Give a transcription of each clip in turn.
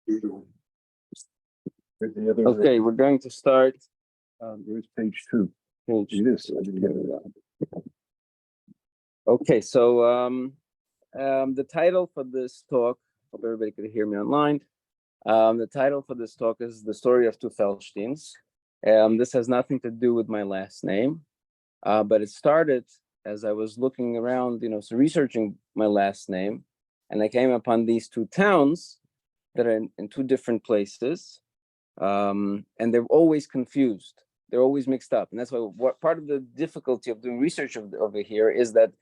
Okay, we're going to start. There's page 2. Page. This, I didn't get it out. Okay, so the title for this talk, hope everybody could hear me online. The title for this talk is The Story of Two Felshtins. This has nothing to do with my last name, but it started as I was looking around, so researching my last name, and I came upon these two towns that are in two different places, and they're always confused. They're always mixed up, and that's why part of the difficulty of doing research over here is that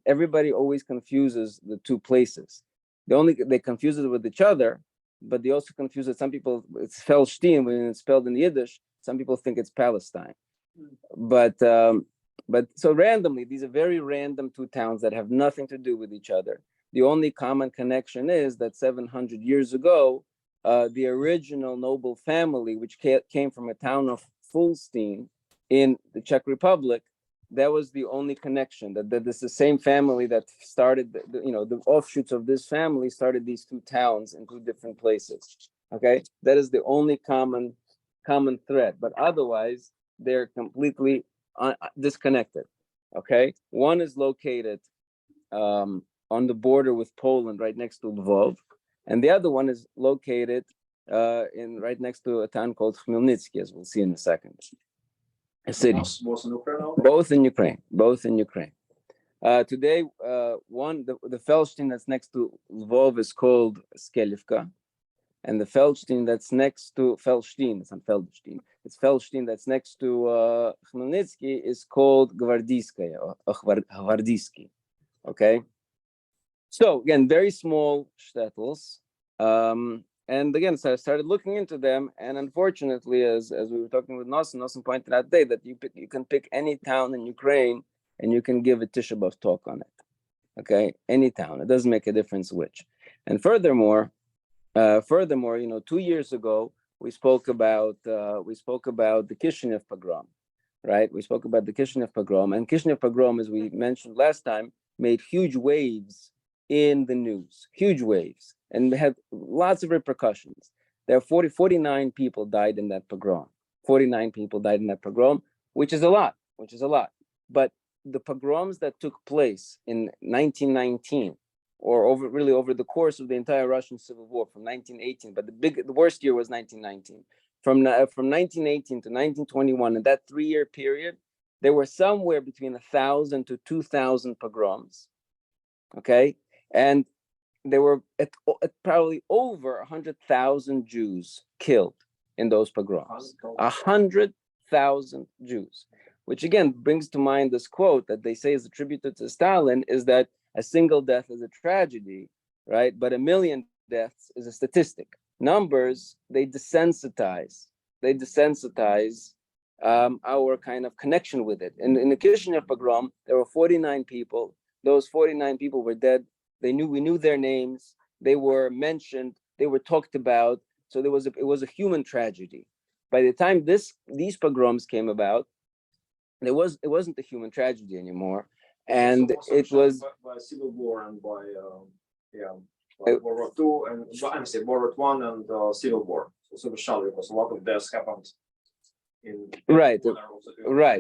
everybody always confuses the two places. They confuse it with each other, but they also confuse it. Some people, it's Felsztyn when it's spelled in Yiddish. Some people think it's Palestine, but so randomly, these are very random two towns that have nothing to do with each other. The only common connection is that 700 years ago, the original noble family, which came from a town of Felsztyn in the Czech Republic, that was the only connection. That this is the same family that started, the offshoots of this family started these two towns in two different places. Okay, that is the only common thread. But otherwise, they're completely disconnected. Okay, one is located on the border with Poland, right next to Lviv, and the other one is located right next to a town called Kmelnitzky, as we'll see in a second. A city. Both in Ukraine. Today, the Felsztyn that's next to Lviv is called Skelivka, and the Felsztyn that's next to Felsztyn, it's not Felsztyn, it's Felsztyn that's next to Kmelnitzky is called Gvariyskoye or Hvardiiske. Okay, so again, very small shtetls, and again, so I started looking into them, and unfortunately, as we were talking with Nosson pointed out today that you can pick any town in Ukraine and you can give a Tisha B'Av talk on it. Okay, any town, it doesn't make a difference which. And furthermore, 2 years ago we spoke about the Kishinev pogrom, right? We spoke about the Kishinev pogrom, and Kishinev pogrom, as we mentioned last time, made huge waves in the news, huge waves, and had lots of repercussions. There are 49 people died in that pogrom. 49 people died in that pogrom, which is a lot. But the pogroms that took place in 1919, or over the course of the entire Russian Civil War from 1918, but the worst year was 1919. From 1918 to 1921, in that 3-year period, there were somewhere between 1,000 to 2,000 pogroms. Okay, and there were at probably over 100,000 Jews killed in those pogroms. 100,000 Jews, which again brings to mind this quote that they say is attributed to Stalin, is that a single death is a tragedy, right? But 1 million deaths is a statistic. Numbers, they desensitize our kind of connection with it. In the Kishinev pogrom, there were 49 people. Those 49 people were dead. We knew their names. They were mentioned. They were talked about. So it was a human tragedy. By the time these pogroms came about, it wasn't a human tragedy anymore, and it was by civil war and by World War II and World War I and Civil War. So because a lot of deaths happened. Right.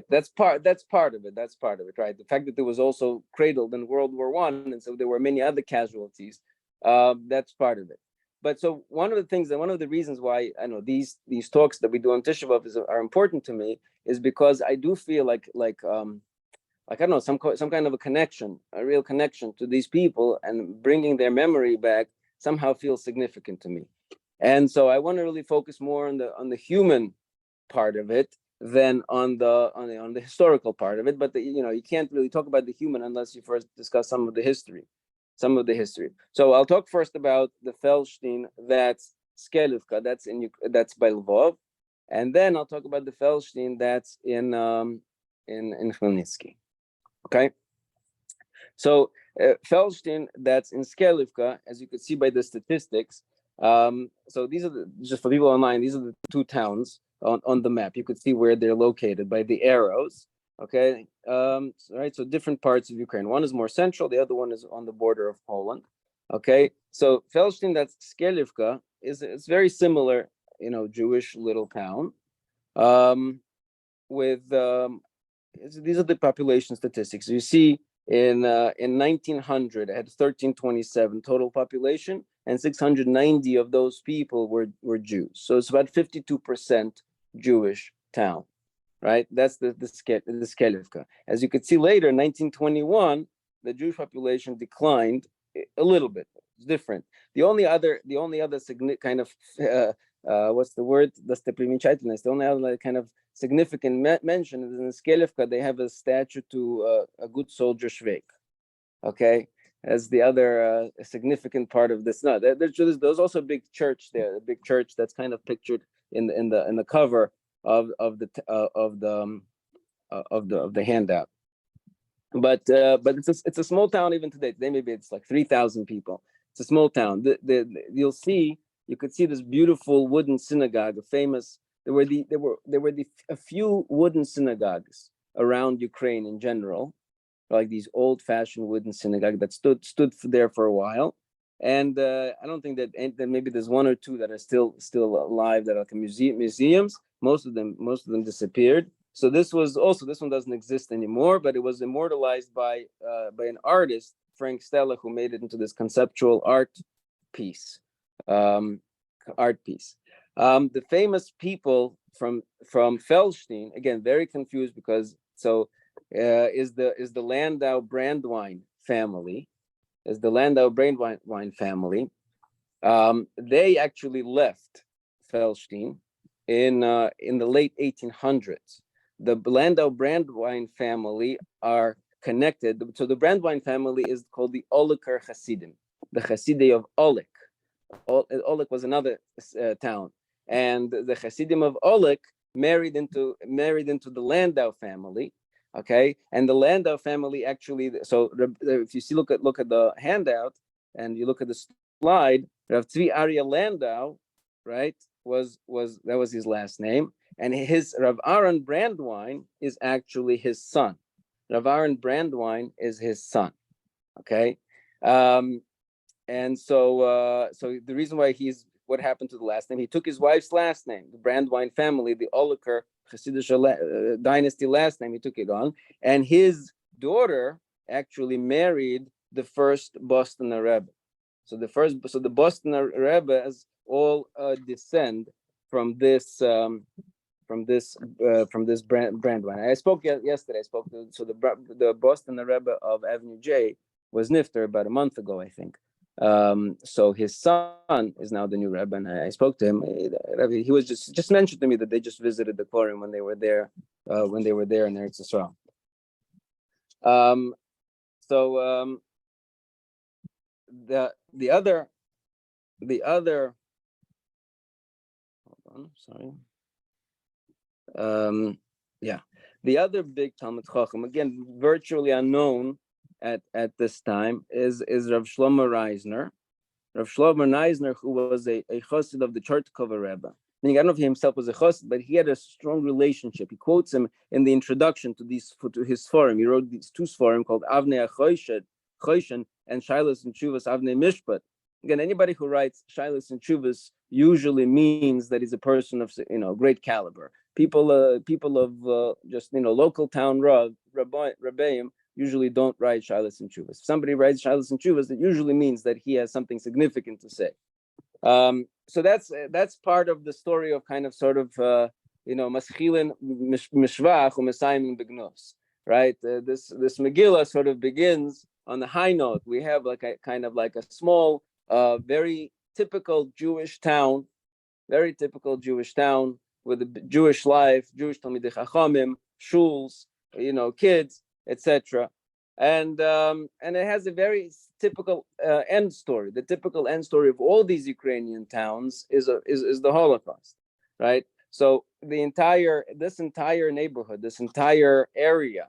That's part of it. Right. The fact that it was also cradled in World War I, and so there were many other casualties. That's part of it. But so one of the reasons why I know these talks that we do on Tisha B'Av are important to me is because I do feel like I don't know, some kind of a real connection to these people, and bringing their memory back somehow feels significant to me. And so I want to really focus more on the human part of it than on the historical part of it. But you can't really talk about the human unless you first discuss some of the history. So I'll talk first about the Felsztyn that's Skelivka, that's by Lviv, and then I'll talk about the Felsztyn that's in Kmelnitzky. Okay, so Felsztyn that's in Skelivka, as you can see by the statistics. So these are just for people online. These are the two towns on the map. You could see where they're located by the arrows. Okay, right. So different parts of Ukraine. One is more central. The other one is on the border of Poland. Okay, so Felsztyn that's Skelivka is it's very similar, Jewish little town. With these are the population statistics. You see, in 1900, it had 1327 total population, and 690 of those people were Jews. So it's about 52% Jewish town, right? That's the Skelivka. As you could see later, in 1921, the Jewish population declined a little bit. It's different. The only other kind of what's the word? The only other kind of significant mention is in the Skelivka. They have a statue to a good soldier Shveik. Okay, as the other significant part of this. No, there's also a big church there, a big church that's kind of pictured in the cover of the handout. But it's a small town even today. Today maybe it's like 3,000 people. It's a small town. You could see this beautiful wooden synagogue, a famous. There were a few wooden synagogues around Ukraine in general, like these old-fashioned wooden synagogue that stood there for a while. And I don't think that maybe there's one or two that are still alive that are like museums. Most of them disappeared. So this one doesn't exist anymore, but it was immortalized by an artist, Frank Stella, who made it into this conceptual art piece. The famous people from Felsztyn, again, very confused because is the Landau Brandwein family. Is the Landau Brandwein family. They actually left Felsztyn in the late 1800s. The Landau Brandwein family are connected. So the Brandwein family is called the Oliker Hasidim, the Hasidim of Olik. Olik was another town, and the Hasidim of Olik married into the Landau family. Okay, and the Landau family actually. So if you look at the handout and you look at the slide, Rav Tzvi Arya Landau, right, was his last name, and his Rav Aharon Brandwein is actually his son. Rav Aharon Brandwein is his son. Okay. And so the reason why what happened to the last name, he took his wife's last name, the Brandwein family, the Oliker Hasidic dynasty last name, he took it on, and his daughter actually married the first Bostoner Rebbe. So the Bostoner Rebbe all descend from this Brandwein. I spoke yesterday. The Bostoner Rebbe of Avenue J was nifter about a month ago, I think. So his son is now the new Rebbe, and I spoke to him. He was just mentioned to me that they just visited the Quorum when they were there in Eretz Yisrael. The other hold on, sorry. The other big Talmud Chacham, again virtually unknown at this time, is Rav Shlomo Reisner. Rav Shlomo Reisner, who was a chassid of the Chertkova Rebbe. I don't know if he himself was a chassid, but he had a strong relationship. He quotes him in the introduction to his forum. He wrote these two forum called Avnei Choshen and Shilas and Chuvas Avnei Mishpat. Again, anybody who writes Shilas and Chuvas usually means that he's a person of great caliber. People of just local town Rabbeim usually don't write Shilas and Chuvas. If somebody writes Shilas and Chuvas, that usually means that he has something significant to say. So that's part of the story of Maschilin Mishvach or Mesayim Begnos, right? This Megillah sort of begins on the high note. We have like a small, very typical Jewish town with a Jewish life, Jewish Talmidei Chachamim, shuls, kids, etc. And it has a very typical end story. The typical end story of all these Ukrainian towns is the Holocaust, right? So this entire neighborhood, this entire area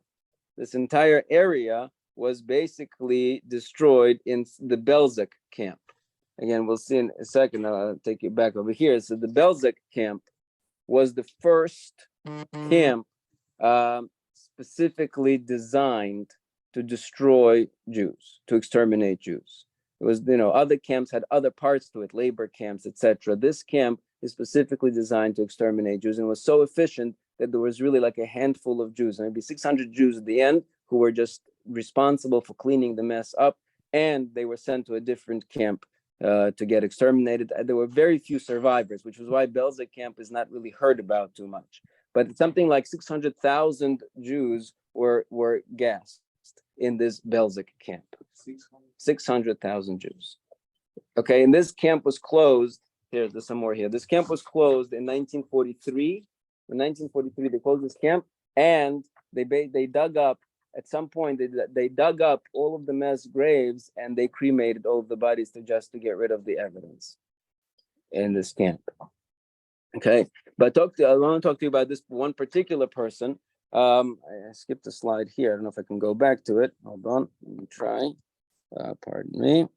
was basically destroyed in the Belzec camp. Again, we'll see in a second. I'll take you back over here. So the Belzec camp was the first camp specifically designed to destroy Jews, to exterminate Jews. It was, other camps had other parts to it, labor camps, etc. This camp is specifically designed to exterminate Jews and was so efficient that there was really like a handful of Jews, maybe 600 Jews at the end, who were just responsible for cleaning the mess up, and they were sent to a different camp to get exterminated. There were very few survivors, which was why Belzec camp is not really heard about too much. But something like 600,000 Jews were gassed in this Belzec camp. 600,000 Jews. Okay, and this camp was closed. There's some more here. This camp was closed in 1943. In 1943, they closed this camp, and they dug up, at some point, they dug up all of the mass graves, and they cremated all of the bodies to get rid of the evidence in this camp. Okay, but I want to talk to you about this one particular person. I skipped a slide here. I don't know if I can go back to it. Hold on, let me try. Pardon me.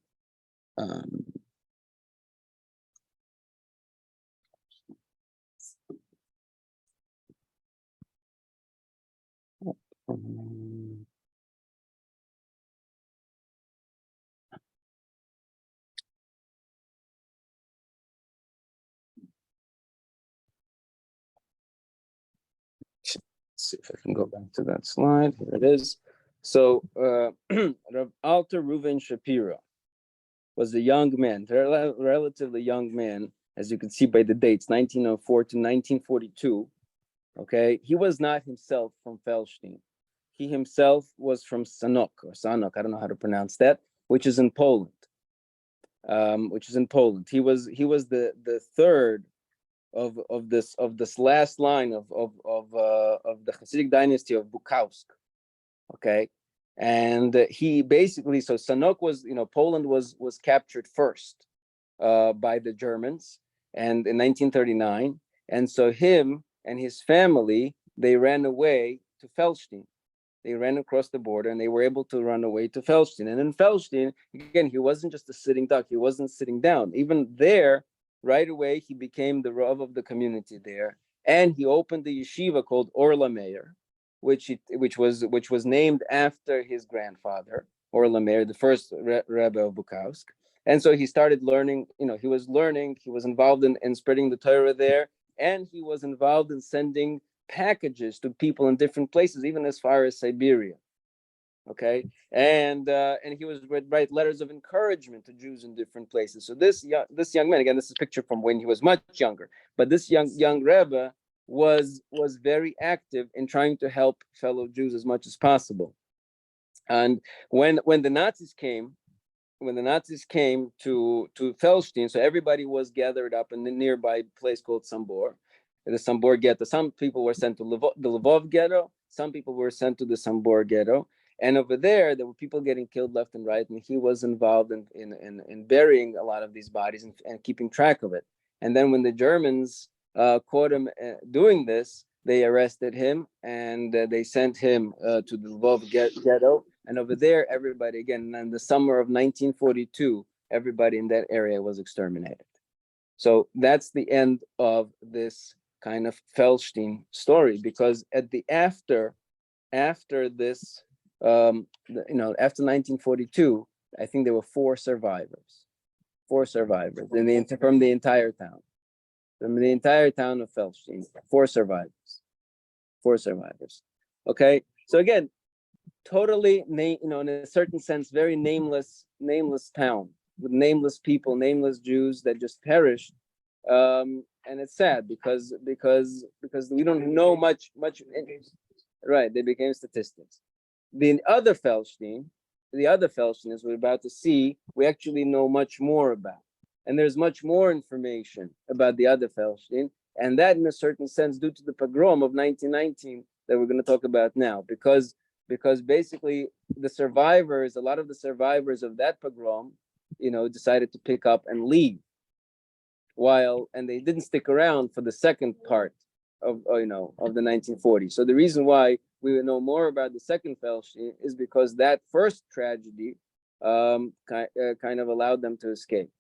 See if I can go back to that slide. Here it is. So Rav Alter Reuven Shapiro was a young man, relatively young man, as you can see by the dates, 1904 to 1942. Okay, he was not himself from Felsztyn. He himself was from Sanok, I don't know how to pronounce that, which is in Poland. He was the third of this last line of the Hasidic dynasty of Bukowsk. Okay, and he basically, so Sanok was, Poland was captured first by the Germans, and in 1939, and so him and his family, they ran away to Felsztyn. They ran across the border, and they were able to run away to Felsztyn. And in Felsztyn, again, he wasn't just a sitting duck. He wasn't sitting down. Even there, right away, he became the Rav of the community there, and he opened the yeshiva called Orla Meir, which was named after his grandfather, Orla Meir, the first Rebbe of Bukowsk. And so he started learning. He was involved in spreading the Torah there, and he was involved in sending packages to people in different places, even as far as Siberia. Okay, and he would write letters of encouragement to Jews in different places. So this young man, again, this is a picture from when he was much younger, but this young Rebbe was very active in trying to help fellow Jews as much as possible. And when the Nazis came to Felsztyn, so everybody was gathered up in the nearby place called Sambor. The Sambor ghetto. Some people were sent to the Lviv ghetto. Some people were sent to the Sambor ghetto. And over there were people getting killed left and right. And he was involved in burying a lot of these bodies and keeping track of it. And then when the Germans caught him doing this, they arrested him, and they sent him to the Lviv ghetto. And over there, everybody, again, in the summer of 1942, everybody in that area was exterminated. So that's the end of this kind of Felsztyn story, because at the after this, after 1942, I think there were four survivors from the entire town. From the entire town of Felsztyn, four survivors. Okay, so again, totally, in a certain sense, very nameless town with nameless people, nameless Jews that just perished. And it's sad because we don't know much. Right, they became statistics. The other Felsztyn, as we're about to see, we actually know much more about. And there's much more information about the other Felsztyn, and that in a certain sense due to the pogrom of 1919 that we're going to talk about now, because basically a lot of the survivors of that pogrom, decided to pick up and leave, and they didn't stick around for the second part of the 1940s. So the reason why we know more about the second Felsztyn is because that first tragedy kind of allowed them to escape.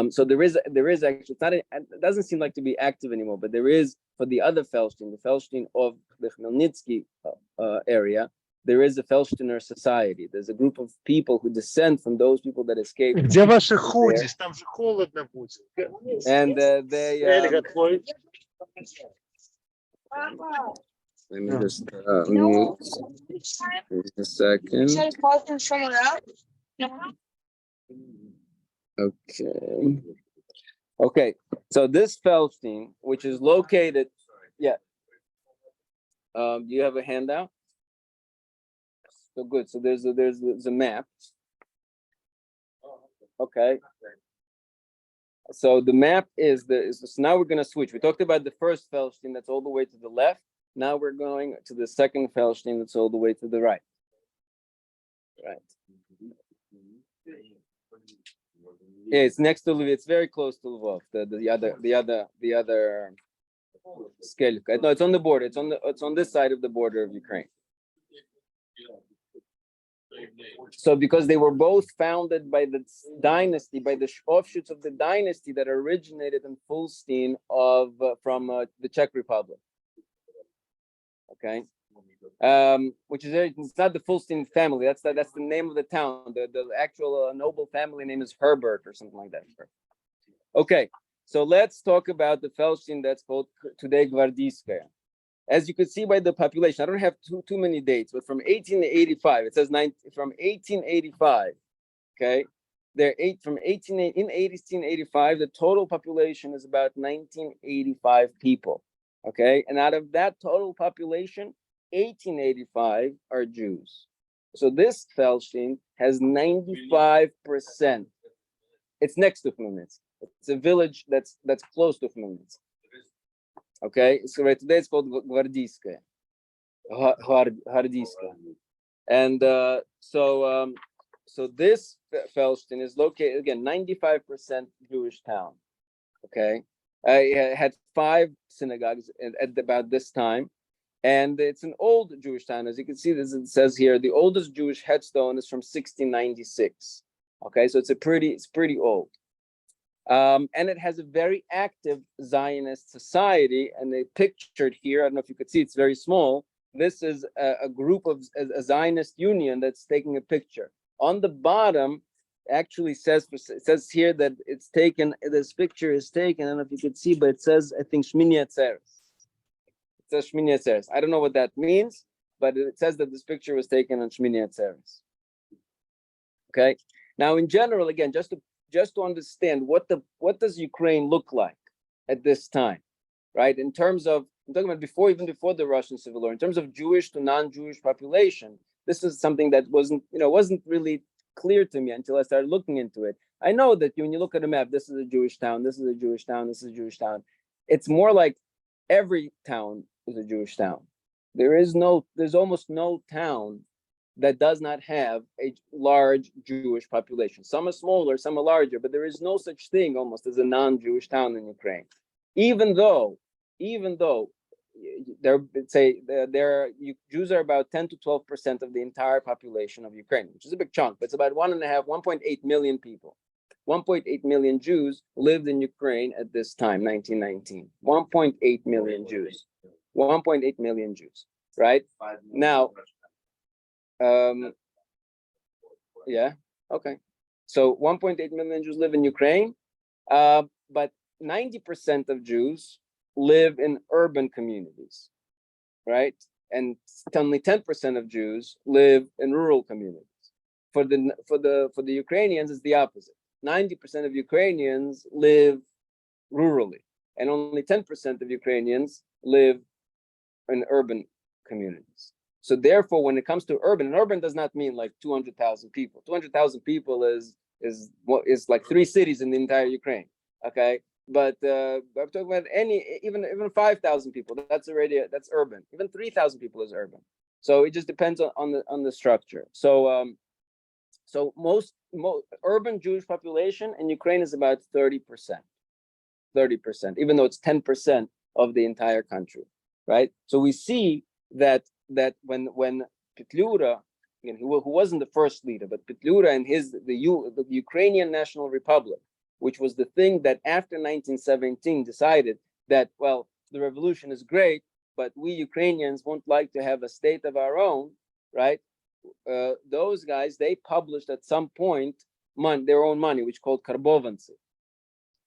So there is actually, it doesn't seem like to be active anymore, but there is, for the other Felsztyn, the Felsztyn of the Kmelnitzky area, there is a Felshtin society. There's a group of people who descend from those people that escaped. Где ваши худи? Там же холодно будет. And they. Эльга, твой. Let me just mute. Just a second. Okay. Okay. So this Felsztyn, which is located, yeah. You have a handout. So good. So there's a map. Okay. So the map is so now we're going to switch. We talked about the first Felsztyn that's all the way to the left. Now we're going to the second Felsztyn that's all the way to the right. Right. Yeah, it's next to Lviv. It's very close to Lviv. The other Skelivka. No, it's on the border. It's on this side of the border of Ukraine. So because they were both founded by the dynasty, by the offshoots of the dynasty that originated in Felshtins from the Czech Republic. Okay, which is it's not the Felshtyn family. That's the name of the town. The actual noble family name is Herbert or something like that. Okay, so let's talk about the Felsztyn that's called today Gvariyskoye. As you could see by the population, I don't have too many dates, but from 1885, it says from 1885. Okay, from 1885, the total population is about 1985 people. Okay, and out of that total population, 1885 are Jews. So this Felsztyn has 95%. It's next to Kmelnitzky. It's a village that's close to Kmelnitzky. Okay, so right today it's called Hvardiiske, Hvardiiske, and so this Felsztyn is located again 95% Jewish town. Okay, it had 5 synagogues at about this time, and it's an old Jewish town. As you can see, this it says here the oldest Jewish headstone is from 1696. Okay, so it's pretty old. And it has a very active Zionist society, and they pictured here, I don't know if you could see, it's very small. This is a group of a Zionist union that's taking a picture. On the bottom, actually says here that it's taken, this picture is taken, I don't know if you could see, but it says, I think, Shmini Atzeres. It says Shmini Atzeres. I don't know what that means, but it says that this picture was taken on Shmini Atzeres. Okay. Now, in general, again, just to understand what does Ukraine look like at this time, right? In terms of, I'm talking about even before the Russian Civil War, in terms of Jewish to non-Jewish population, this is something that wasn't really clear to me until I started looking into it. I know that when you look at a map, this is a Jewish town, this is a Jewish town, this is a Jewish town. It's more like every town is a Jewish town. There's almost no town that does not have a large Jewish population. Some are smaller, some are larger, but there is no such thing almost as a non-Jewish town in Ukraine. Even though Jews are about 10 to 12% of the entire population of Ukraine, which is a big chunk, but it's about 1.8 million people. 1.8 million Jews lived in Ukraine at this time, 1919. 1.8 million Jews. 1.8 million Jews, right? Now, yeah, okay. So 1.8 million Jews live in Ukraine, but 90% of Jews live in urban communities, right? And only 10% of Jews live in rural communities. For the Ukrainians, it's the opposite. 90% of Ukrainians live rurally, and only 10% of Ukrainians live in urban communities. So therefore, when it comes to urban, and urban does not mean like 200,000 people. 200,000 people is like 3 cities in the entire Ukraine. Okay, but I'm talking about even 5,000 people. That's urban. Even 3,000 people is urban. So it just depends on the structure. So most urban Jewish population in Ukraine is about 30%. 30%, even though it's 10% of the entire country, right? So we see that when Petlura, who wasn't the first leader, but Petlura and the Ukrainian National Republic, which was the thing that after 1917 decided that, well, the revolution is great, but we Ukrainians won't like to have a state of our own. right? Those guys, they published at some point their own money, which called karbovanцы.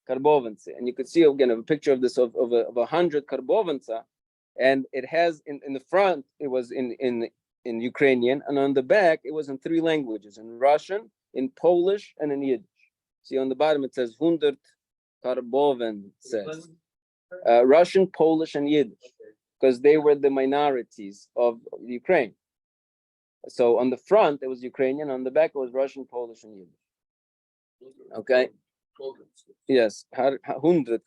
And you could see again a picture of this of 100 karbovanca, and it has in the front it was in Ukrainian, and on the back it was in three languages: in Russian, in Polish, and in Yiddish. See on the bottom it says 100 karbovances, Russian, Polish, and Yiddish, because they were the minorities of Ukraine. So on the front it was Ukrainian, on the back it was Russian, Polish, and Yiddish. Okay. Yes, 100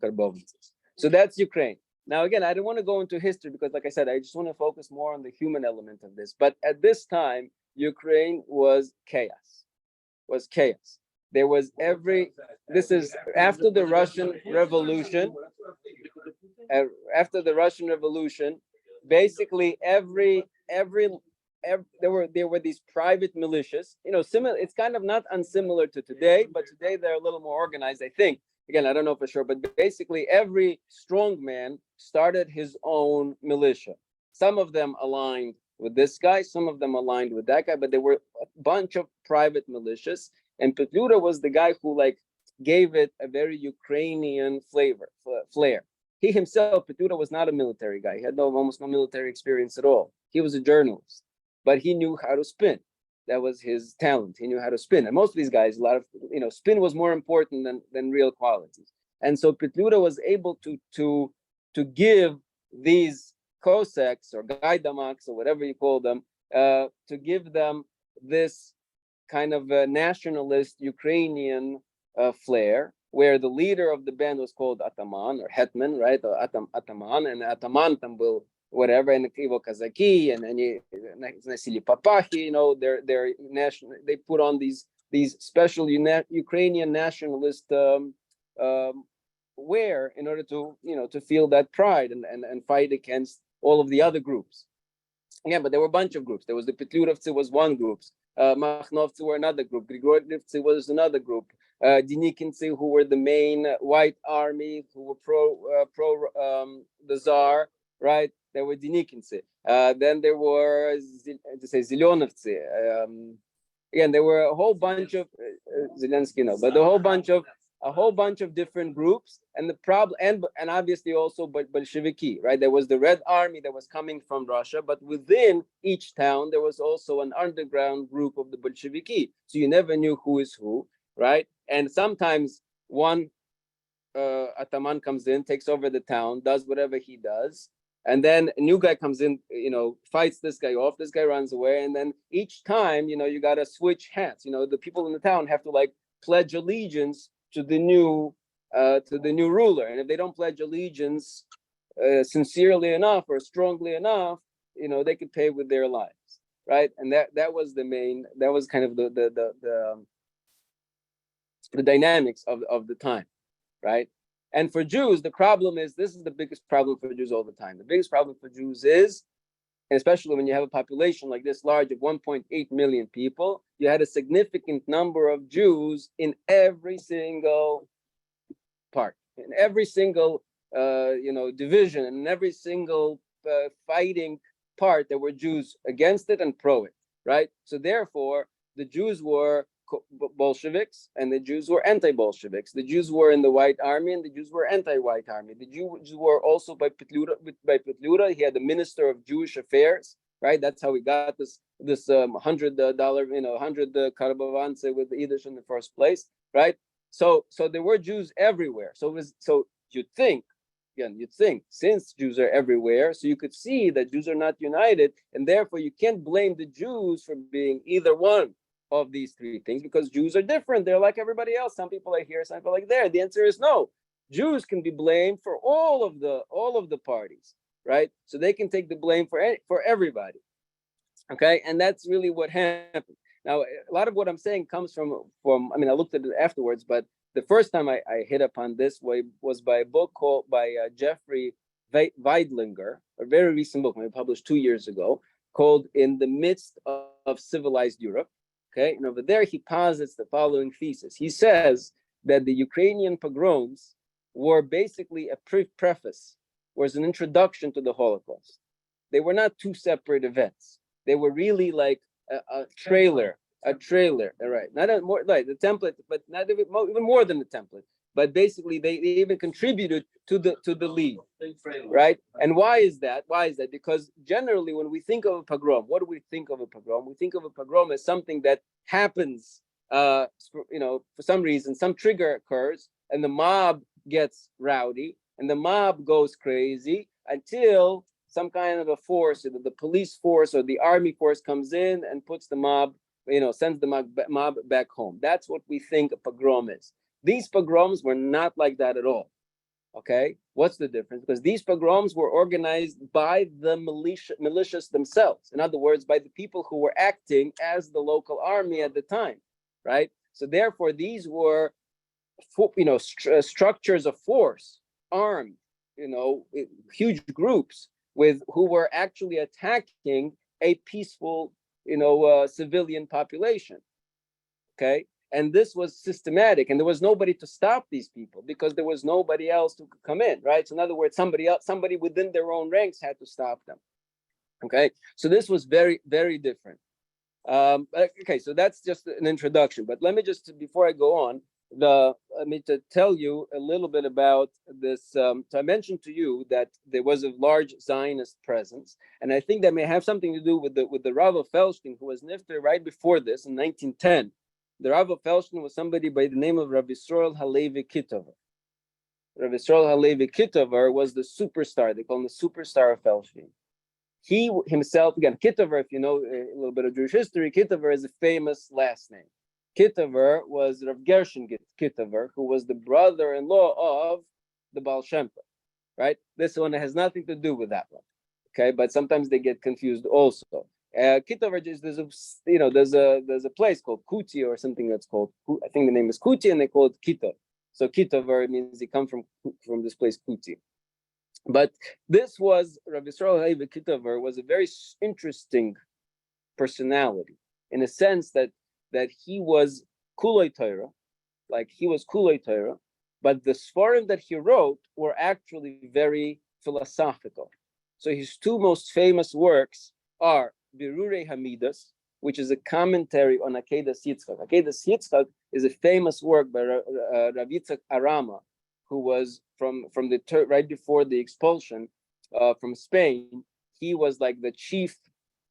karbovances. So that's Ukraine. Now, again, I don't want to go into history because, like I said, I just want to focus more on the human element of this. But at this time, Ukraine was chaos. There was this is after the Russian Revolution. After the Russian Revolution, basically there were these private militias, similar. It's kind of not unsimilar to today, but today they're a little more organized, I think. Again, I don't know for sure, but basically every strong man started his own militia. Some of them aligned with this guy, some of them aligned with that guy, but there were a bunch of private militias, and Petliura was the guy who gave it a very Ukrainian flair. He himself, Petliura, was not a military guy. He had almost no military experience at all. He was a journalist, but he knew how to spin. That was his talent. He knew how to spin. And most of these guys, spin was more important than real qualities. And so Petliura was able to give these Cossacks or Gaidamaks or whatever you call them, to give them this kind of a nationalist Ukrainian flair, where the leader of the band was called Ataman or Hetman, right? Or Ataman, and Ataman Tambil, whatever, and Kivo Kazaki and Nasili Papahi, they're national. They put on these special Ukrainian nationalist wear in order to to feel that pride and fight against all of the other groups. Yeah, but there were a bunch of groups. There was the Petliurovцы was one group, Makhnovцы were another group, Grigorivцы was another group, Denikinцы, who were the main white army, who were pro the Tsar, right? There were Denikinцы. Then there were Zelenovцы. Again, there were a whole bunch of Zelensky, but a whole bunch of different groups, and the problem, and obviously also Bolsheviki, right? There was the Red Army that was coming from Russia, but within each town there was also an underground group of the Bolsheviki, so you never knew who is who, right? And sometimes one ataman comes in, takes over the town, does whatever he does, and then a new guy comes in, fights this guy off, this guy runs away, and then each time, you got to switch hats. The people in the town have to pledge allegiance to the new ruler, and if they don't pledge allegiance sincerely enough or strongly enough, they could pay with their lives, right? And that was kind of the dynamics of the time, right? And for Jews, the problem is, this is the biggest problem for Jews all the time. The biggest problem for Jews is, and especially when you have a population like this large of 1.8 million people, you had a significant number of Jews in every single part, in every single division, in every single fighting part. There were Jews against it and pro it, right? So therefore, the Jews were Bolsheviks and the Jews were anti-Bolsheviks. The Jews were in the White Army and the Jews were anti-White Army. The Jews were also by Petliura. He had the Minister of Jewish Affairs, right? That's how we got this $100, 100 karbovanцы with the Yiddish in the first place, right? So there were Jews everywhere. So you'd think, since Jews are everywhere, so you could see that Jews are not united, and therefore you can't blame the Jews for being either one of these three things, because Jews are different. They're like everybody else. Some people are here, some people are there. The answer is no. Jews can be blamed for all of the parties, right? So they can take the blame for everybody. Okay, and that's really what happened. Now, a lot of what I'm saying comes from I looked at it afterwards, but the first time I hit upon this was by a book called by Jeffrey Weidlinger, a very recent book, maybe published 2 years ago, called "In the Midst of Civilized Europe." Okay, and over there he posits the following thesis. He says that the Ukrainian pogroms were basically a preface, was an introduction to the Holocaust. They were not two separate events. They were really like a trailer, all right? Not a more like the template, but not even more than the template. But basically, they even contributed to the lead, right? And why is that? Why is that? Because generally, when we think of a pogrom, what do we think of a pogrom? We think of a pogrom as something that happens, for some reason, some trigger occurs, and the mob gets rowdy, and the mob goes crazy until some kind of a force, either the police force or the army force, comes in and puts the mob, sends the mob back home. That's what we think a pogrom is. These pogroms were not like that at all. Okay, what's the difference? Because these pogroms were organized by the militias themselves. In other words, by the people who were acting as the local army at the time, right? So therefore, these were, structures of force, armed, huge groups who were actually attacking a peaceful, civilian population. Okay. And this was systematic, and there was nobody to stop these people because there was nobody else who could come in, right? So in other words, somebody within their own ranks had to stop them. Okay, so this was very, very different. Okay, so that's just an introduction. But let me just, before I go on, to tell you a little bit about this. So I mentioned to you that there was a large Zionist presence, and I think that may have something to do with the Rav of Felsztyn, who was nifter right before this in 1910. The Rav of Felsztyn was somebody by the name of Rabbi Yisroel Halevi Kitover. Rabbi Yisroel Halevi Kitover was the superstar. They call him the superstar of Felsztyn. He himself, again, Kitover, if you know a little bit of Jewish history, Kitover is a famous last name. Kitover was Rav Gershon Kitover, who was the brother-in-law of the Baal Shem Tov, right? This one has nothing to do with that one, okay? But sometimes they get confused also. Kitover, there's a place called Kuti or something that's called, I think the name is Kuti, and they call it Kito. So Kitover means he comes from this place Kuti. But this was, Rabbi Yisroel Halevi Kitover was a very interesting personality in a sense that he was Kulei Torah, but the Sfarim that he wrote were actually very philosophical. So his two most famous works are Birurei Hamidas, which is a commentary on Akedas Yitzchak. Akedas Yitzchak is a famous work by Rav Yitzchak Arama, who was from right before the expulsion from Spain. He was like the chief,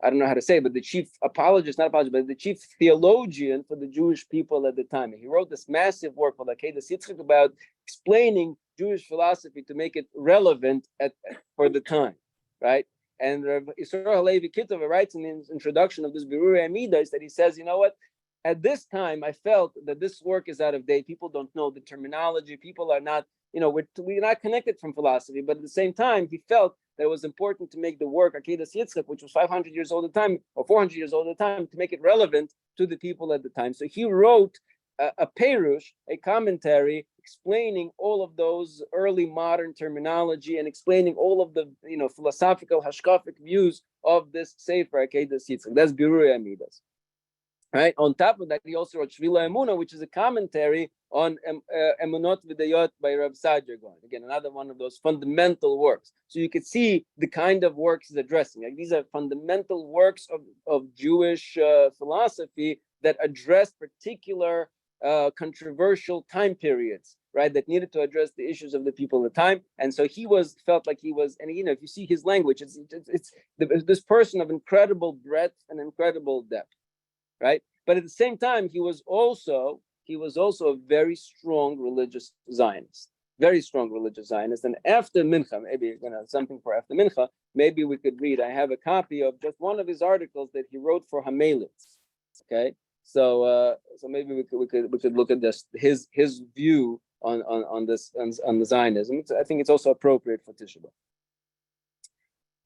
I don't know how to say, but the chief apologist, not apologist, but the chief theologian for the Jewish people at the time. And he wrote this massive work called Akedas Yitzchak about explaining Jewish philosophy to make it relevant for the time, right? And Rav Yisroel Halevi Kitover writes in his introduction of this Birurei Amidas that he says, you know what? At this time, I felt that this work is out of date. People don't know the terminology. People are not, we're not connected from philosophy. But at the same time, he felt that it was important to make the work Akedas Yitzchak, which was 500 years old at the time, or 400 years old at the time, to make it relevant to the people at the time. So he wrote a perush, a commentary, explaining all of those early modern terminology and explaining all of the philosophical hashkafic views of this Sefer Akedas Yitzchak. That's Birurei Amidas. Right. On top of that, he also wrote Shvila Emuna, which is a commentary on Emunot V'Dayot by Rav Saadia Gaon. Again, another one of those fundamental works. So you could see the kind of works he's addressing. Like these are fundamental works of Jewish philosophy that address particular controversial time periods, right? That needed to address the issues of the people at the time. And so felt like he was, and if you see his language, it's this person of incredible breadth and incredible depth. Right, but at the same time, he was also a very strong religious Zionist, And after Mincha, maybe something for after Mincha, maybe we could read. I have a copy of just one of his articles that he wrote for Hamelitz. Okay, so maybe we could look at this his view on the Zionism. I think it's also appropriate for Tisha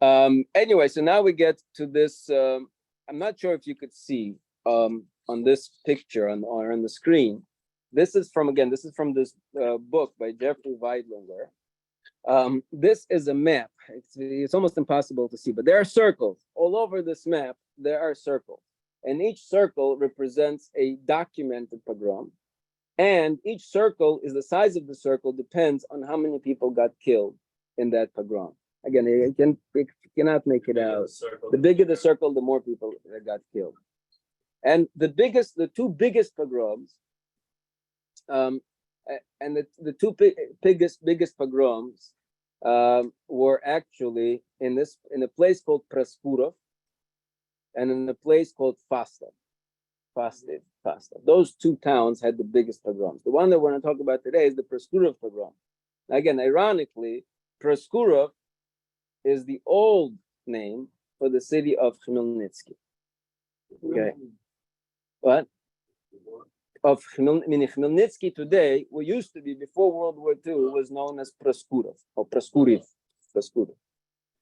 B'Av. Anyway, so now we get to this. I'm not sure if you could see. On this picture or on the screen, this is from this book by Jeffrey Weidlinger. This is a map. It's almost impossible to see, but there are circles all over this map. There are circles, and each circle represents a documented pogrom, and each circle is the size of the circle depends on how many people got killed in that pogrom. Again, you cannot make it out. The bigger the circle, the more people that got killed. And the two biggest pogroms, and the two biggest pogroms were actually in a place called Proskurov and in a place called Fesztyn. Those two towns had the biggest pogroms. The one that we're going to talk about today is the Proskurov pogrom. Again, ironically, Proskurov is the old name for the city of Kmelnitzky. Okay. What? Of Kmelnitzky today, what used to be before World War II, was known as Proskurov or Proskuriv.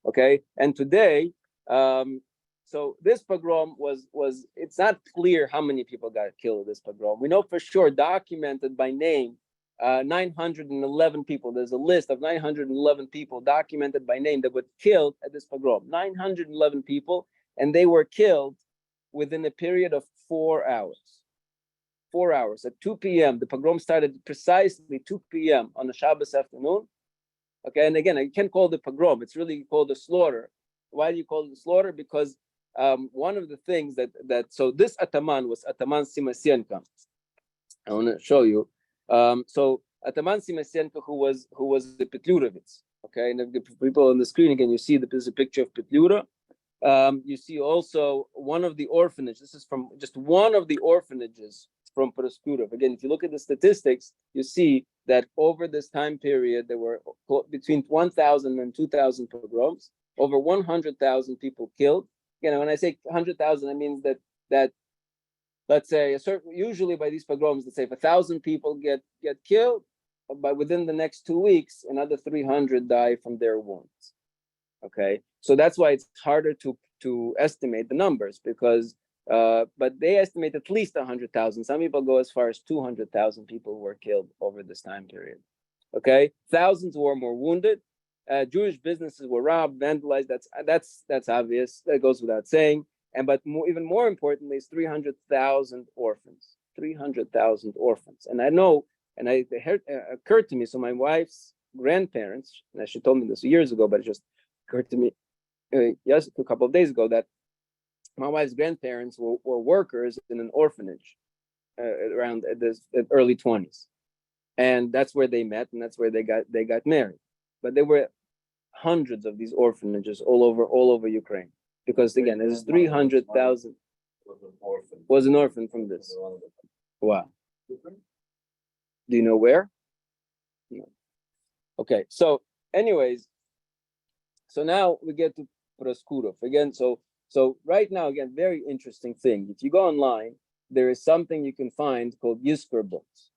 Okay, and today, so this pogrom was it's not clear how many people got killed in this pogrom. We know for sure, documented by name, 911 people. There's a list of 911 people documented by name that were killed at this pogrom. 911 people, and they were killed within a period of 4 hours. 4 hours. At 2 p.m., the pogrom started precisely 2 p.m. on the Shabbos afternoon. Okay, and again, you can't call it pogrom. It's really called a slaughter. Why do you call it a slaughter? Because one of the things so this ataman was Ataman Simasienko. I want to show you. So Ataman Simasienko, who was the Petlurovitz. Okay, and the people on the screen again, you see there's a picture of Petlura. You see also one of the orphanages. This is from just one of the orphanages from Proskurov. Again, if you look at the statistics, you see that over this time period, there were between 1,000 and 2,000 pogroms, over 100,000 people killed. Again, when I say 100,000, I mean that let's say usually by these pogroms, let's say if 1,000 people get killed, but within the next 2 weeks, another 300 die from their wounds. Okay, so that's why it's harder to estimate the numbers because, but they estimate at least 100,000. Some people go as far as 200,000 people were killed over this time period. Okay, thousands were more wounded. Jewish businesses were robbed, vandalized. That's obvious. That goes without saying. But even more importantly, is 300,000 orphans. 300,000 orphans. And I know, and it occurred to me. So my wife's grandparents, and she told me this years ago, but it just occurred to me a couple of days ago that my wife's grandparents were workers in an orphanage around the early 20s, and that's where they met, and that's where they got married. But there were hundreds of these orphanages all over Ukraine, because again, there's 300,000 was an orphan from this. Wow. Do you know where? No. Okay. So, anyways, so now we get to Proskurov again. So right now, again, very interesting thing. If you go online, there is something you can find called Yizkor books.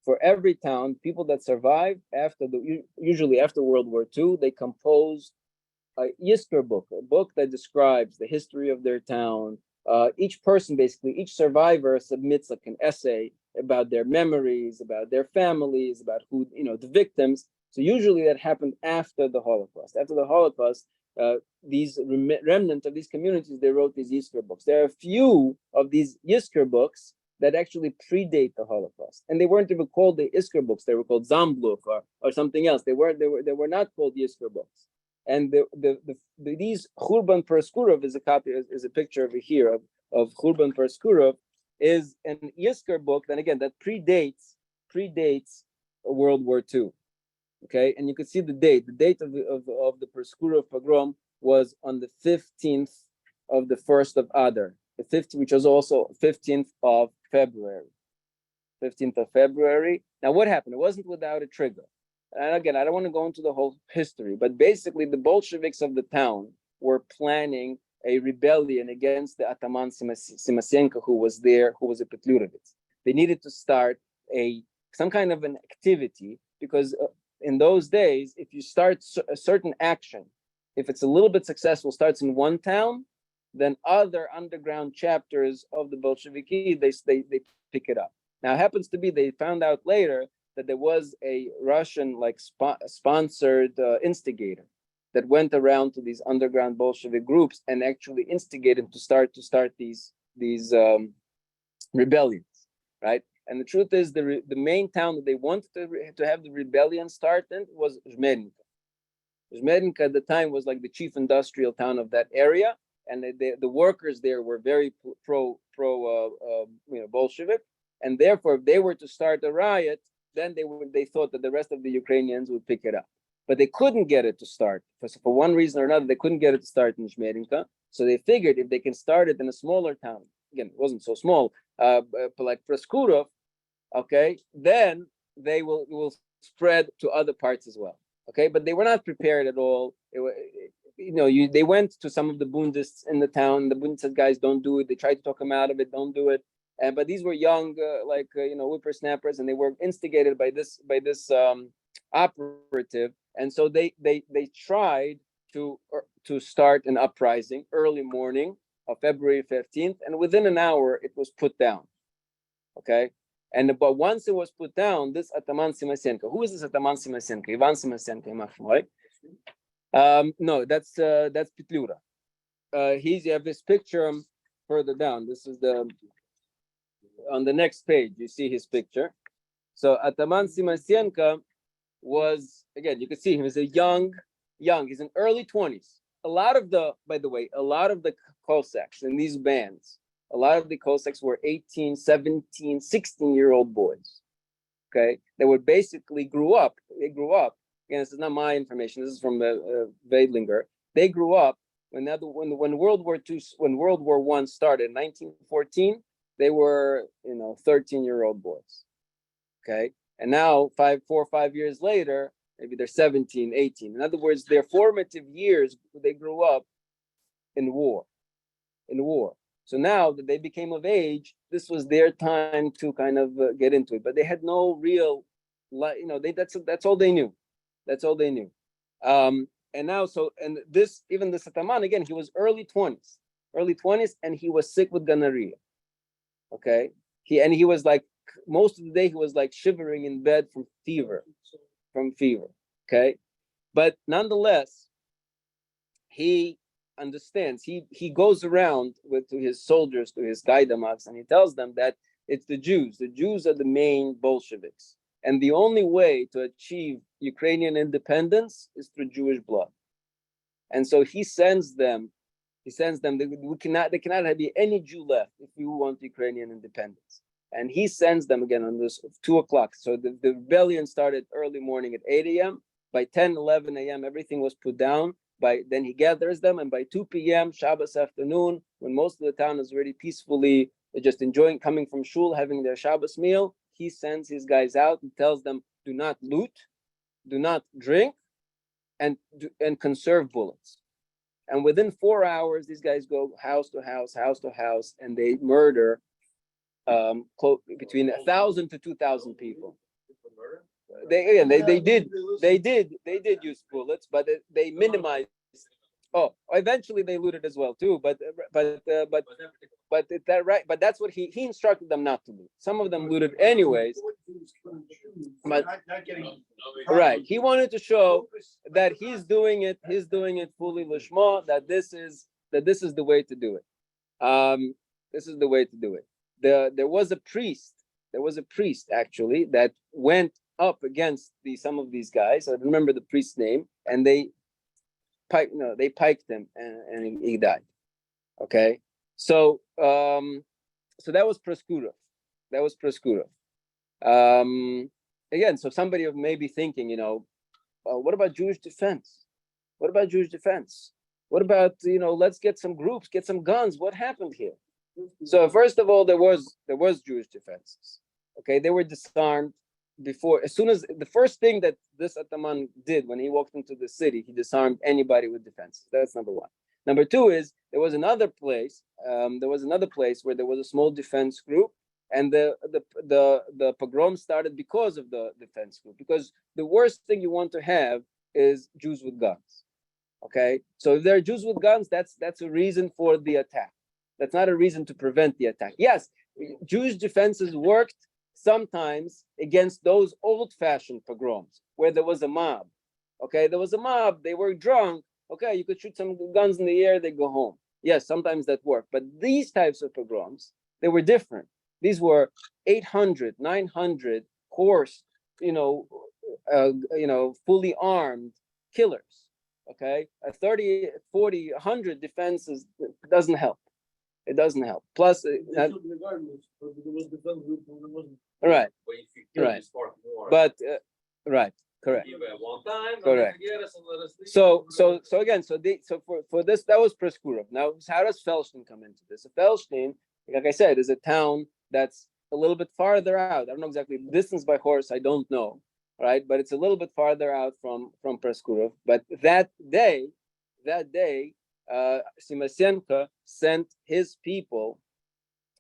For every town, people that survived usually after World War II, they composed a Yizkor book, a book that describes the history of their town. Each person, basically, each survivor submits like an essay about their memories, about their families, about who, the victims. So usually that happened after the Holocaust. After the Holocaust, these remnants of these communities, they wrote these Yizkor books. There are a few of these Yizkor books that actually predate the Holocaust, and they weren't even called the Yizkor books. They were called Zambluk or something else. They were not called Yizkor books. And these Khurban Proskurov is a picture over here of Khurban Proskurov, is an Yizkor book. Then again, that predates World War II. Okay, and you can see the date. The date of the Proskurov pogrom was on the 15th of the 1st of Adar, which was also 15th of February. 15th of February. Now, what happened? It wasn't without a trigger. And again, I don't want to go into the whole history, but basically the Bolsheviks of the town were planning a rebellion against the Ataman Simasienko, who was there, who was a Petlurovitz. They needed to start some kind of an activity, because in those days, if you start a certain action, if it's a little bit successful, starts in one town, then other underground chapters of the Bolsheviki, they pick it up. Now, it happens to be, they found out later that there was a Russian sponsored instigator that went around to these underground Bolshevik groups and actually instigated to start these rebellions, right? And the truth is, the main town that they wanted to have the rebellion start in was Kmelnitzky. Zhmedinka at the time was like the chief industrial town of that area, and the workers there were very pro Bolshevik, and therefore if they were to start a riot, then they thought that the rest of the Ukrainians would pick it up, but they couldn't get it to start for one reason or another. They couldn't get it to start in Zhmedinka, so they figured if they can start it in a smaller town, again it wasn't so small, like Proskurov, okay, then they will spread to other parts as well. Okay, but they were not prepared at all. They went to some of the Bundists in the town. The Bundist said, "Guys, don't do it." They tried to talk them out of it. Don't do it. But these were young, whippersnappers, and they were instigated by this operative. And so they tried to start an uprising early morning of February 15th, and within an hour it was put down. Okay. But once it was put down, this Ataman Simasenko, who is this Ataman Simasenko? Ivan Simasenko, right? No, that's Petlura. You have this picture further down. This is on the next page. You see his picture. So Ataman Simasenko was, again, you can see him as a young. He's in early 20s. By the way, a lot of the Cossacks in these bands. A lot of the Cossacks were 18, 17, 16-year-old boys. Okay, they were basically grew up. Again, this is not my information. This is from Weidlinger. They grew up when World War II, when World War I started in 1914. They were 13-year-old boys. Okay, and now 4 or 5 years later, maybe they're 17, 18. In other words, their formative years, they grew up in war. So now that they became of age, this was their time to kind of get into it. But they had no real, that's all they knew. That's all they knew. And this Ataman, again, he was early 20s, and he was sick with gonorrhea. Okay, he was like, most of the day he was like shivering in bed from fever. Okay, but nonetheless, he understands. He goes around to his soldiers, to his gaidamaks, and he tells them that it's the Jews. The Jews are the main Bolsheviks, and the only way to achieve Ukrainian independence is through Jewish blood. And so he sends them. There cannot be any Jew left if you want Ukrainian independence. And he sends them again on this 2:00. So the rebellion started early morning at 8 a.m. By 10, 11 a.m., everything was put down. Then he gathers them, and by 2 p.m. Shabbos afternoon, when most of the town is already peacefully just enjoying, coming from shul, having their Shabbos meal, he sends his guys out and tells them, do not loot, do not drink, and conserve bullets. And within 4 hours, these guys go house to house, and they murder between 1,000 to 2,000 people. They did use bullets, but they minimized. Oh, eventually they looted as well too. But that's what he instructed them not to loot. Some of them looted anyways. But right, he wanted to show that he's doing it fully lishma. That this is the way to do it. This is the way to do it. There was a priest actually that went up against some of these guys. I remember the priest's name, and they piked him, and he died. Okay, so that was Proskurov. Again, so somebody may be thinking, what about Jewish defense? What about let's get some groups, get some guns. What happened here? So first of all, there was Jewish defenses. Okay, they were disarmed before. As soon as the first thing that this Ataman did when he walked into the city, he disarmed anybody with defenses. That's number one. Number two is there was another place. Where there was a small defense group, and the pogrom started because of the defense group. Because the worst thing you want to have is Jews with guns. Okay, so if there are Jews with guns, that's a reason for the attack. That's not a reason to prevent the attack. Yes, Jewish defenses worked sometimes against those old-fashioned pogroms where there was a mob. Okay, there was a mob, they were drunk. Okay, you could shoot some guns in the air, they go home. Yes, sometimes that worked. But these types of pogroms, they were different. These were 800, 900 horsed, fully armed killers. Okay, a 30, 40, 100 defenses doesn't help. It doesn't help. Plus, right, right. But right, correct. Correct. So again, for this, that was Proskurov. Now, how does Felsztyn come into this? So Felsztyn, like I said, is a town that's a little bit farther out. I don't know exactly the distance by horse. I don't know, right? But it's a little bit farther out from Proskurov. But that day, Simasyenko sent his people,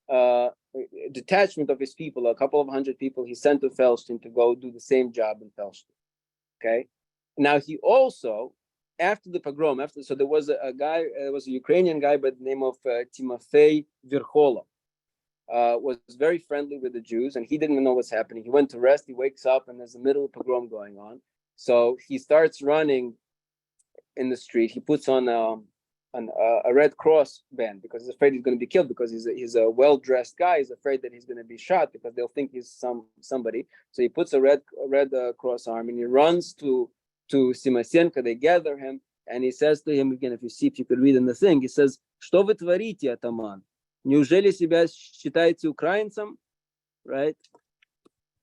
a detachment of his people, a couple of hundred people. He sent to Felsztyn to go do the same job in Felsztyn. Okay. Now he also, after the pogrom, so there was a guy, there was a Ukrainian guy by the name of Timofey Verkhola, was very friendly with the Jews, and he didn't know what's happening. He went to rest. He wakes up, and there's a middle pogrom going on. So he starts running in the street. He puts on a Red Cross band because he's afraid he's going to be killed, because he's a well-dressed guy. He's afraid that he's going to be shot because they'll think he's somebody. So he puts a red cross arm, and he runs to Simasyenko. They gather him, and he says to him again, if you could read in the thing, he says, "Что вы творите, атаман? Неужели себя считаете украинцем?" Right?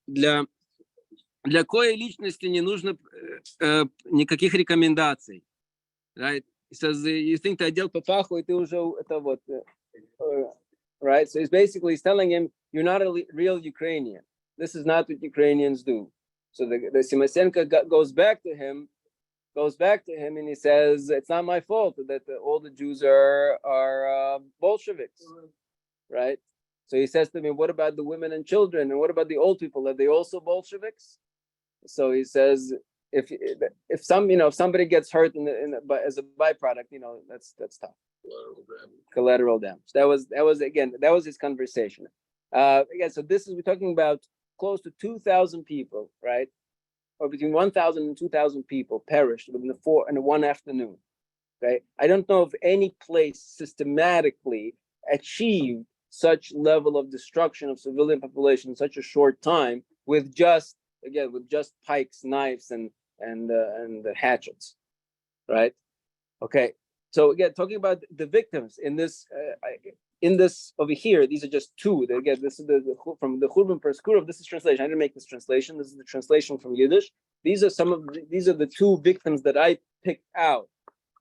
Для коей личности не нужно никаких рекомендаций. Right? He says, you think ты одел папаху, и ты уже это вот, right? So he's telling him, you're not a real Ukrainian. This is not what Ukrainians do. So the Simasyenko goes back to him, and he says, it's not my fault that all the Jews are Bolsheviks, right? So he says to me, what about the women and children, and what about the old people? Are they also Bolsheviks? So he says, if somebody gets hurt as a byproduct, that's tough. Collateral damage. That was his conversation. Again, so we're talking about close to 2,000 people, right? Or between 1,000 and 2,000 people perished in one afternoon. Okay, I don't know of any place systematically achieved such level of destruction of civilian population in such a short time with just pikes, knives, and hatchets, right? Okay, so again, talking about the victims in this over here, these are just two. Again, this is from the Churban Proskurov. This is translation. I didn't make this translation. This is the translation from Yiddish. These are the two victims that I picked out.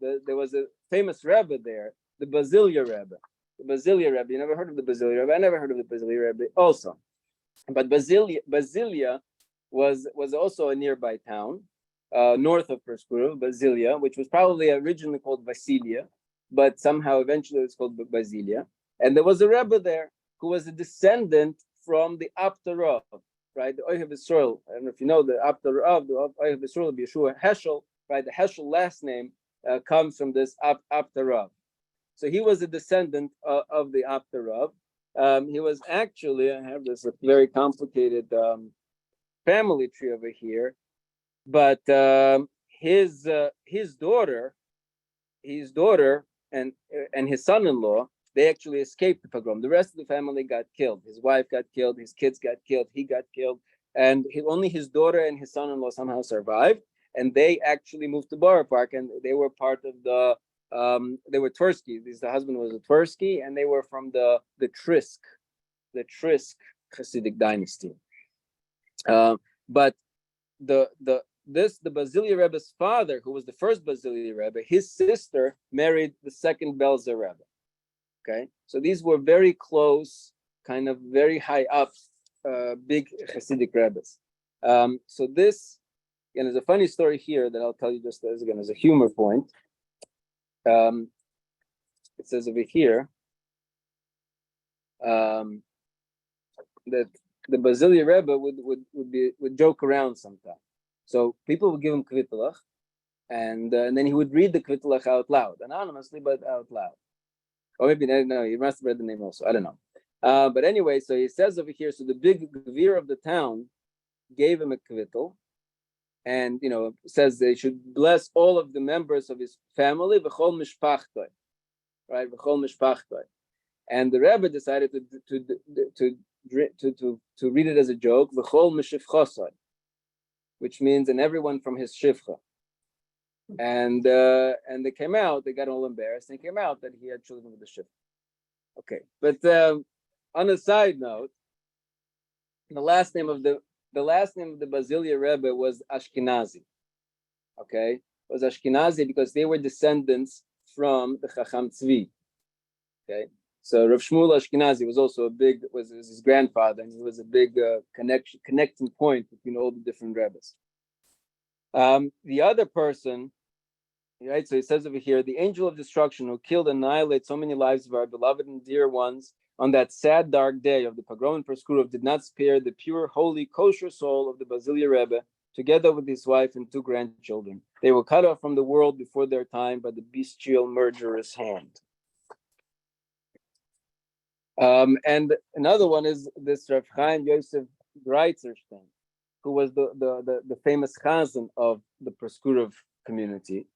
There was a famous Rebbe there, the Bazilier Rebbe. The Bazilier Rebbe. You never heard of the Bazilier Rebbe? I never heard of the Bazilier Rebbe also. But Bazilia was also a nearby town, north of Proskurov, Bazilia, which was probably originally called Vasilia, but somehow eventually it's called Bazilia. And there was a Rebbe there who was a descendant from the Aptarov, right? The Ohev Yisroel. I don't know if you know the Aptarov, the Ohev Yisroel, Yeshua Heschel, right? The Heschel last name comes from this Aptarov. So he was a descendant of the Aptarov. He was actually, I have this very complicated family tree over here, but his daughter and his son-in-law, they actually escaped the pogrom. The rest of the family got killed. His wife got killed. His kids got killed. He got killed, and only his daughter and his son-in-law somehow survived. And they actually moved to Borough Park, and they were part of the. They were Tversky. The husband was a Tversky, and they were from the Trisk Hasidic dynasty. But the Bazilier Rebbe's father, who was the first Bazilier Rebbe, his sister married the second Belzec Rebbe. Okay, so these were very close, kind of very high up, big Hasidic Rebbes. So this, again, is a funny story here that I'll tell you just as a humor point. It says over here that the Bazilier Rebbe would joke around sometimes. So people would give him kvittelach, and then he would read the kvittelach out loud, anonymously but out loud. Or maybe no, he must have read the name also. I don't know. But anyway, so he says over here. So the big gvir of the town gave him a kvittel, and says they should bless all of the members of his family, v'chol mishpachtoi, right? V'chol mishpachtoi. And the Rebbe decided to read it as a joke, v'chol mishivchosoi, which means and everyone from his shivcha, and they came out. They got all embarrassed. And it came out that he had children with the ship. Okay, but on a side note, the last name of the Bazilier Rebbe was Ashkenazi. Okay, was Ashkenazi because they were descendants from the Chacham Tzvi. Okay, so Rav Shmuel Ashkenazi was also was his grandfather, and he was a big connecting point between all the different Rebbes. The other person, right? So it says over here, the angel of destruction who killed and annihilated so many lives of our beloved and dear ones on that sad, dark day of the Pogrom and Proskurov did not spare the pure, holy, kosher soul of the Bazilier Rebbe, together with his wife and 2 grandchildren. They were cut off from the world before their time by the bestial murderous hand. And another one is this Rav Chaim Yosef Greitzershtein, who was the famous chazan of the Proskuriv community,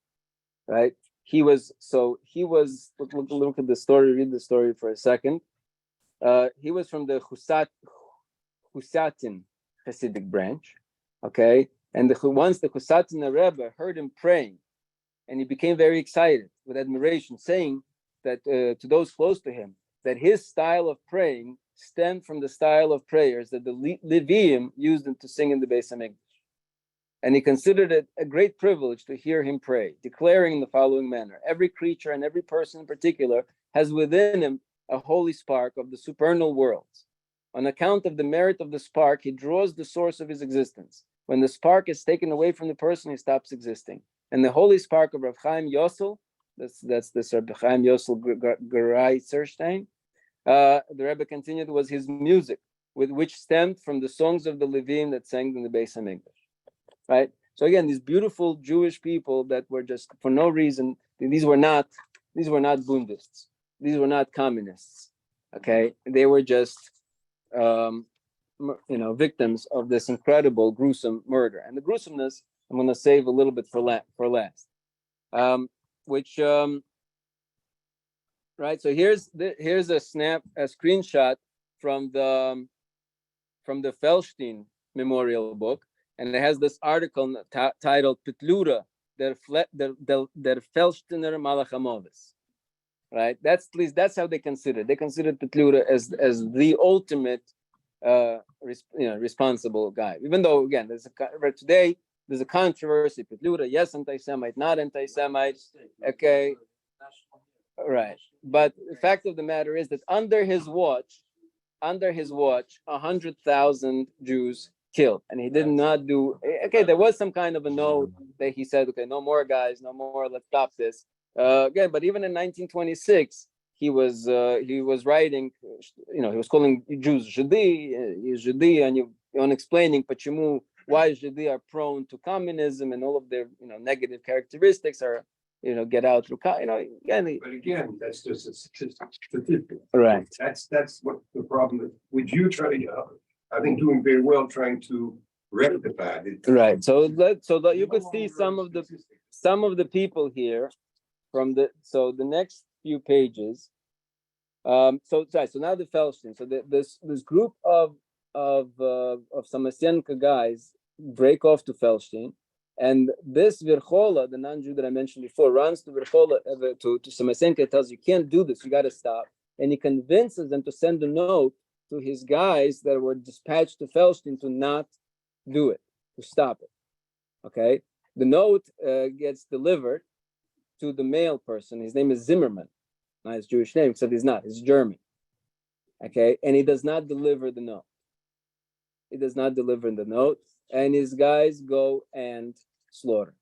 right? He was look at the story, read the story for a second. He was from the Husatin Hasidic branch, okay? And once the Husatin Rebbe heard him praying, and he became very excited with admiration, saying that to those close to him, that his style of praying stemmed from the style of prayers that the Levim used to sing in the Beis Hamikdash. And he considered it a great privilege to hear him pray, declaring in the following manner: every creature and every person in particular has within him a holy spark of the supernal worlds. On account of the merit of the spark, he draws the source of his existence. When the spark is taken away from the person, he stops existing. And the holy spark of Rav Chaim Yosel, that's this Rabbi Chaim Yosel Greitzershtein, the Rebbe continued, was his music, with which stemmed from the songs of the Levim that sang in the Beis Hamikdash. Right? So again, these beautiful Jewish people that were just for no reason, these were not Bundists. These were not communists. Okay? They were just victims of this incredible, gruesome murder. And the gruesomeness, I'm going to save a little bit for last. Right. So here's a screenshot from the Felsztyn memorial book, and it has this article titled "Petlura der Felshtiner Malachamovis." Right. That's at least that's how they consider. They considered Petlura as the ultimate responsible guy. Even though again, today there's a controversy. Petlura, yes, anti-Semite, not anti-Semite. Okay. Right, but the fact of the matter is that under his watch, 100,000 Jews killed, and he did not do. Okay, there was some kind of a note that he said, "Okay, no more guys, no more. Let's stop this." Again, but even in 1926, he was writing. He was calling Jews Zhidi, and you explaining why Zhidi are prone to communism and all of their negative characteristics are. Get out through, again. But again, that's just a statistic. Right. That's what the problem is. With you trying, I think doing very well trying to rectify it. Right. So that you could see some of the people here from the next few pages. So now the Felsztyn. So this group of Samasyenka guys break off to Felsztyn. And this Virchola, the non-Jew that I mentioned before, runs to Virchola, to Samasyenka, tells you can't do this, you got to stop. And he convinces them to send a note to his guys that were dispatched to Felsztyn to not do it, to stop it. Okay? The note gets delivered to the male person. His name is Zimmerman. Not his Jewish name, except he's not. He's German. Okay? And he does not deliver the note. And his guys go and slaughter.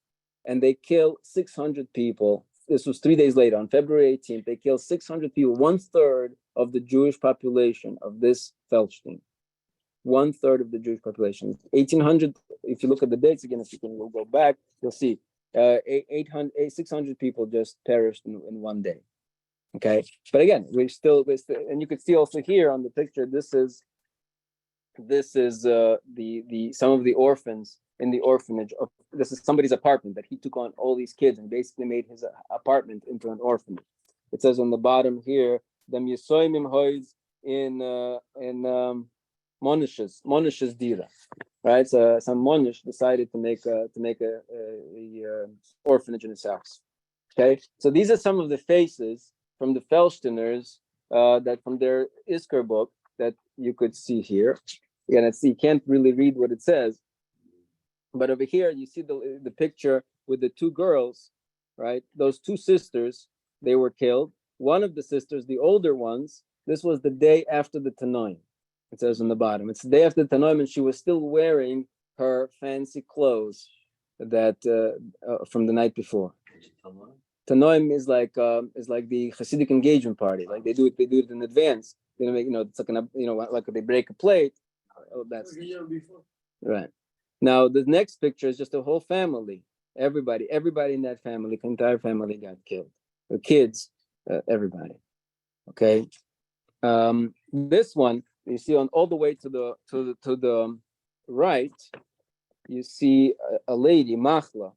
And they kill 600 people. This was 3 days later, on February 18th. They kill 600 people, 1/3 of the Jewish population of this Felsztyn. 1/3 of the Jewish population. 1800, if you look at the dates again, if you can go back, you'll see 600 people just perished in one day. Okay? But again, we're still, and you could see also here on the picture, this is some of the orphans in the orphanage of. This is somebody's apartment that he took on all these kids and basically made his apartment into an orphanage. It says on the bottom here, "Dem Yesoimim hoys in Monish's Dira." right? So some monish decided to make a orphanage in his house. Okay, so these are some of the faces from the Felshtiners that from their Isker book that you could see here. Again, you can't really read what it says, but over here you see the picture with the two girls, right? Those two sisters, they were killed. One of the sisters, the older ones, this was the day after the Tanoim. It says on the bottom. It's the day after the Tanoim, and she was still wearing her fancy clothes that from the night before. Tanoim is like the Hasidic engagement party. Like they do it in advance. They don't make, it's like like they break a plate. Oh, that's right. Now the next picture is just a whole family. Everybody in that family, the entire family got killed. The kids, everybody. Okay. This one you see on all the way to the right. You see a lady, Machlia,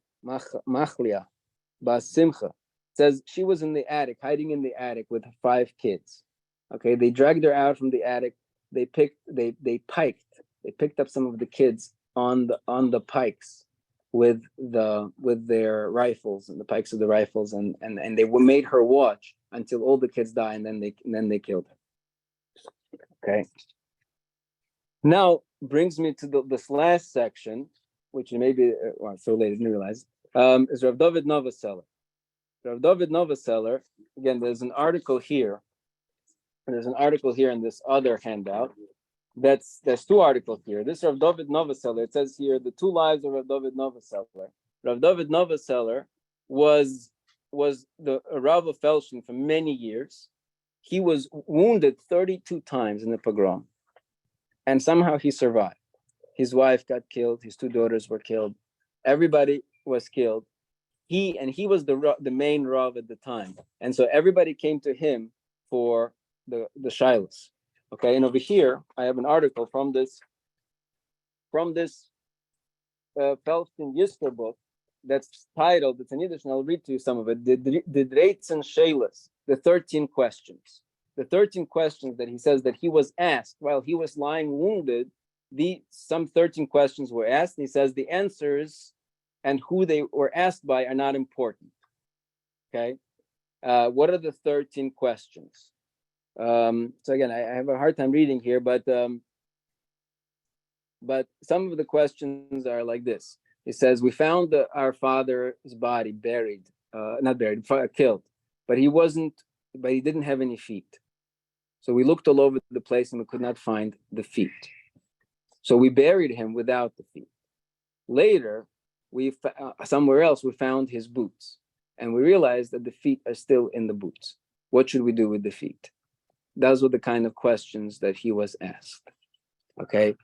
Bas Simcha. Says she was in the attic, hiding in the attic with 5 kids. Okay, they dragged her out from the attic. They picked up some of the kids on the pikes with their rifles and the pikes of the rifles, and they made her watch until all the kids died, and then they killed her. Okay. Now brings me to this last section, which maybe so late I didn't realize, is Rav David Novoseller. Rav David Novoseller, again, there's an article here. There's an article here in this other handout. There's 2 articles here. This Rav David Novoseller, it says here, the 2 lives of Rav David Novoseller. Rav David Novoseller was the Rav of Felsztyn for many years. He was wounded 32 times in the pogrom, and somehow he survived. His wife got killed. His 2 daughters were killed. Everybody was killed. He was the main Rav at the time, and so everybody came to him for the shilas. Okay, and over here I have an article from this Felsztyn Yisker book that's titled, it's in Yiddish, and I'll read to you some of it. The Dreizehn Sheilas, the 13 questions. The 13 questions that he says that he was asked while he was lying wounded. Some 13 questions were asked, and he says the answers and who they were asked by are not important. Okay, what are the 13 questions? So again, I have a hard time reading here, but some of the questions are like this. He says, we found our father's body killed, but he didn't have any feet. So we looked all over the place and we could not find the feet. So we buried him without the feet. Later, somewhere else, we found his boots, and we realized that the feet are still in the boots. What should we do with the feet? Those were the kind of questions that he was asked. Okay.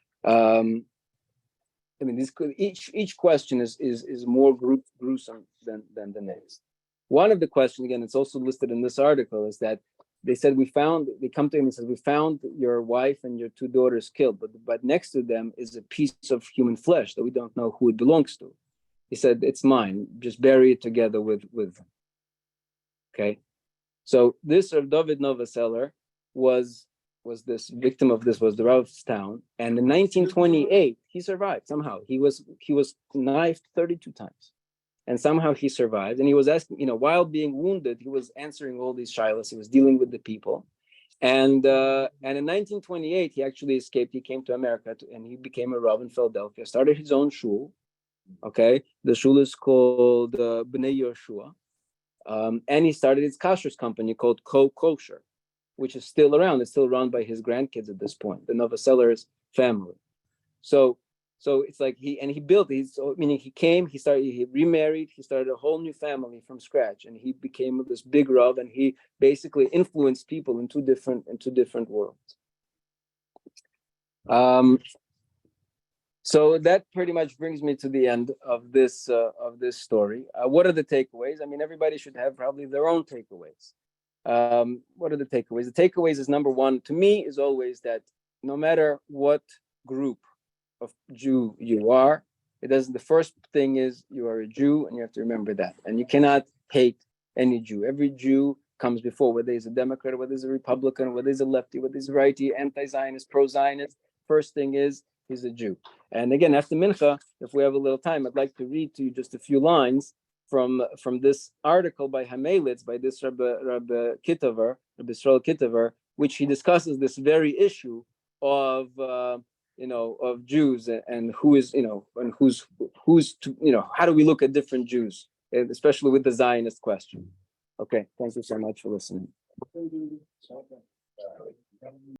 Each question is more gruesome than the next. One of the questions, again, it's also listed in this article, is that they said they come to him and said, we found your wife and your 2 daughters killed, but next to them is a piece of human flesh that we don't know who it belongs to. He said, it's mine, just bury it together with them. Okay. So this Rav David Novoseller was this victim of this, was the Rav's town, and in 1928 he survived somehow. He was knifed 32 times, and somehow he survived. And he was asking, while being wounded, he was answering all these shilas. He was dealing with the people, and in 1928 he actually escaped. He came to America and he became a Rav in Philadelphia. Started his own shul. Okay, the shul is called Bnei Yehoshua, and he started his kashrus company called Kosher, which is still around. It's still run by his grandkids at this point, the Novoseller's family. So it's like he remarried, he started a whole new family from scratch, and he became this big Rav, and he basically influenced people in two different worlds. So that pretty much brings me to the end of this story. What are the takeaways? Everybody should have probably their own takeaways. What are the takeaways? The takeaways is, number one, to me, is always that no matter what group of Jew you are, the first thing is you are a Jew, and you have to remember that. And you cannot hate any Jew. Every Jew comes before, whether he's a Democrat, whether he's a Republican, whether he's a lefty, whether he's a righty, anti-Zionist, pro-Zionist. First thing is He's a Jew. And again, after Mincha, if we have a little time, I'd like to read to you just a few lines from this article by Hamelitz, by this Rabbi Kitover, Rabbi Yisroel Kitover, which he discusses this very issue of of Jews and who is and who's to, how do we look at different Jews, especially with the Zionist question. Okay, thank you so much for listening.